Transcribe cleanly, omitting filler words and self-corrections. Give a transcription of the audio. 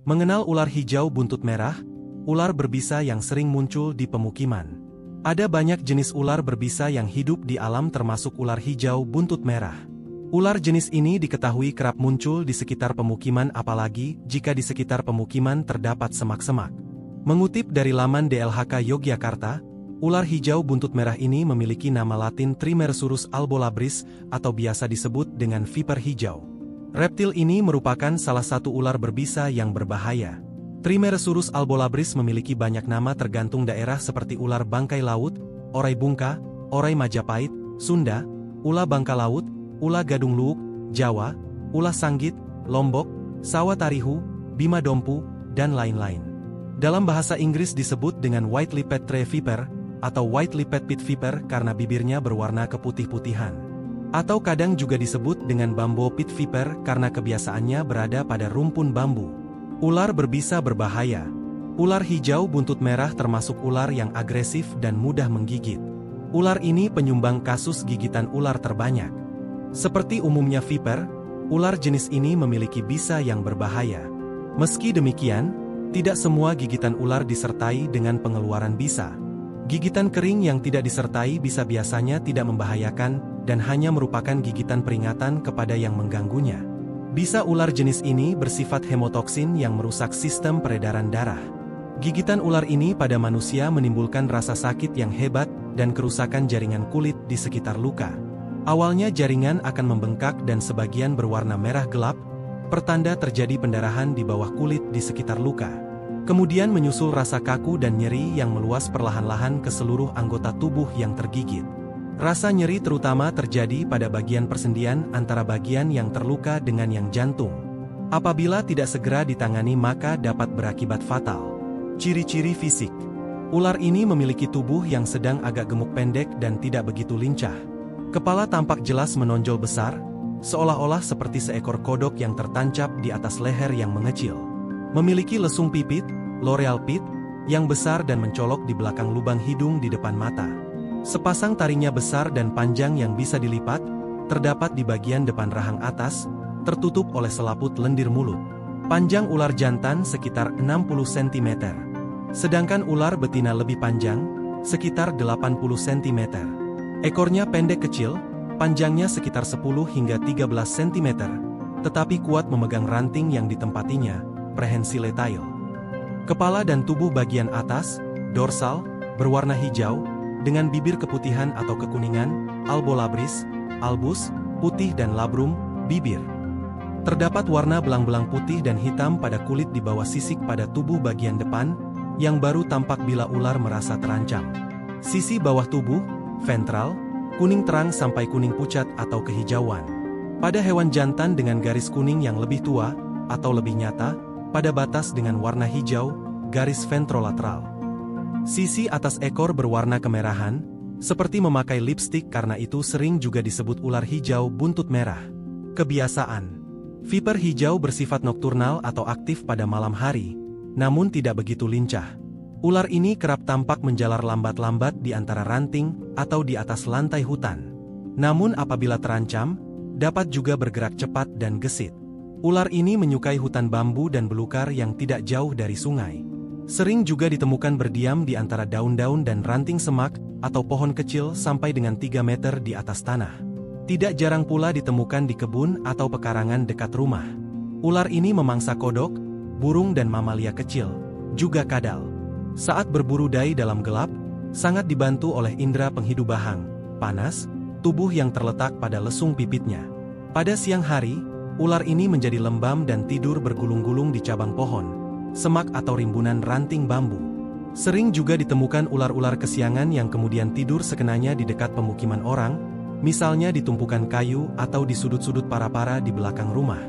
Mengenal ular hijau buntut merah, ular berbisa yang sering muncul di pemukiman. Ada banyak jenis ular berbisa yang hidup di alam termasuk ular hijau buntut merah. Ular jenis ini diketahui kerap muncul di sekitar pemukiman apalagi jika di sekitar pemukiman terdapat semak-semak. Mengutip dari laman DLHK Yogyakarta, ular hijau buntut merah ini memiliki nama latin Trimeresurus albolabris atau biasa disebut dengan viper hijau. Reptil ini merupakan salah satu ular berbisa yang berbahaya. Trimeresurus albolabris memiliki banyak nama tergantung daerah seperti ular bangkai laut, orai bungka, orai Majapahit, Sunda, ula bangka laut, ula gadung luuk, Jawa, ula sanggit, Lombok, sawa tarihu, bima dompu, dan lain-lain. Dalam bahasa Inggris disebut dengan white-lipped tree viper, atau white-lipped pit viper karena bibirnya berwarna keputih-putihan. Atau kadang juga disebut dengan bamboo pit viper karena kebiasaannya berada pada rumpun bambu. Ular berbisa berbahaya. Ular hijau buntut merah termasuk ular yang agresif dan mudah menggigit. Ular ini penyumbang kasus gigitan ular terbanyak. Seperti umumnya viper, ular jenis ini memiliki bisa yang berbahaya. Meski demikian, tidak semua gigitan ular disertai dengan pengeluaran bisa. Gigitan kering yang tidak disertai bisa biasanya tidak membahayakan dan hanya merupakan gigitan peringatan kepada yang mengganggunya. Bisa ular jenis ini bersifat hemotoksin yang merusak sistem peredaran darah. Gigitan ular ini pada manusia menimbulkan rasa sakit yang hebat dan kerusakan jaringan kulit di sekitar luka. Awalnya jaringan akan membengkak dan sebagian berwarna merah gelap, pertanda terjadi pendarahan di bawah kulit di sekitar luka. Kemudian menyusul rasa kaku dan nyeri yang meluas perlahan-lahan ke seluruh anggota tubuh yang tergigit. Rasa nyeri terutama terjadi pada bagian persendian antara bagian yang terluka dengan yang jantung. Apabila tidak segera ditangani maka dapat berakibat fatal. Ciri-ciri fisik. Ular ini memiliki tubuh yang sedang agak gemuk pendek dan tidak begitu lincah. Kepala tampak jelas menonjol besar, seolah-olah seperti seekor kodok yang tertancap di atas leher yang mengecil. Memiliki lesung pipit, loreal pit, yang besar dan mencolok di belakang lubang hidung di depan mata. Sepasang taringnya besar dan panjang yang bisa dilipat, terdapat di bagian depan rahang atas, tertutup oleh selaput lendir mulut. Panjang ular jantan sekitar 60 cm. Sedangkan ular betina lebih panjang, sekitar 80 cm. Ekornya pendek kecil, panjangnya sekitar 10 hingga 13 cm, tetapi kuat memegang ranting yang ditempatinya, prehensile tail. Kepala dan tubuh bagian atas, dorsal, berwarna hijau, dengan bibir keputihan atau kekuningan, albolabris, albus, putih dan labrum, bibir. Terdapat warna belang-belang putih dan hitam pada kulit di bawah sisik pada tubuh bagian depan, yang baru tampak bila ular merasa terancam. Sisi bawah tubuh, ventral, kuning terang sampai kuning pucat atau kehijauan. Pada hewan jantan dengan garis kuning yang lebih tua, atau lebih nyata, pada batas dengan warna hijau, garis ventrolateral. Sisi atas ekor berwarna kemerahan, seperti memakai lipstik karena itu sering juga disebut ular hijau buntut merah. Kebiasaan. Viper hijau bersifat nokturnal atau aktif pada malam hari, namun tidak begitu lincah. Ular ini kerap tampak menjalar lambat-lambat di antara ranting atau di atas lantai hutan. Namun apabila terancam, dapat juga bergerak cepat dan gesit. Ular ini menyukai hutan bambu dan belukar yang tidak jauh dari sungai. Sering juga ditemukan berdiam di antara daun-daun dan ranting semak atau pohon kecil sampai dengan 3 meter di atas tanah. Tidak jarang pula ditemukan di kebun atau pekarangan dekat rumah. Ular ini memangsa kodok, burung dan mamalia kecil, juga kadal. Saat berburu dai dalam gelap, sangat dibantu oleh indera penghidup bahang, panas, tubuh yang terletak pada lesung pipitnya. Pada siang hari, ular ini menjadi lembam dan tidur bergulung-gulung di cabang pohon, semak atau rimbunan ranting bambu. Sering juga ditemukan ular-ular kesiangan yang kemudian tidur sekenanya di dekat pemukiman orang, misalnya di tumpukan kayu atau di sudut-sudut para-para di belakang rumah.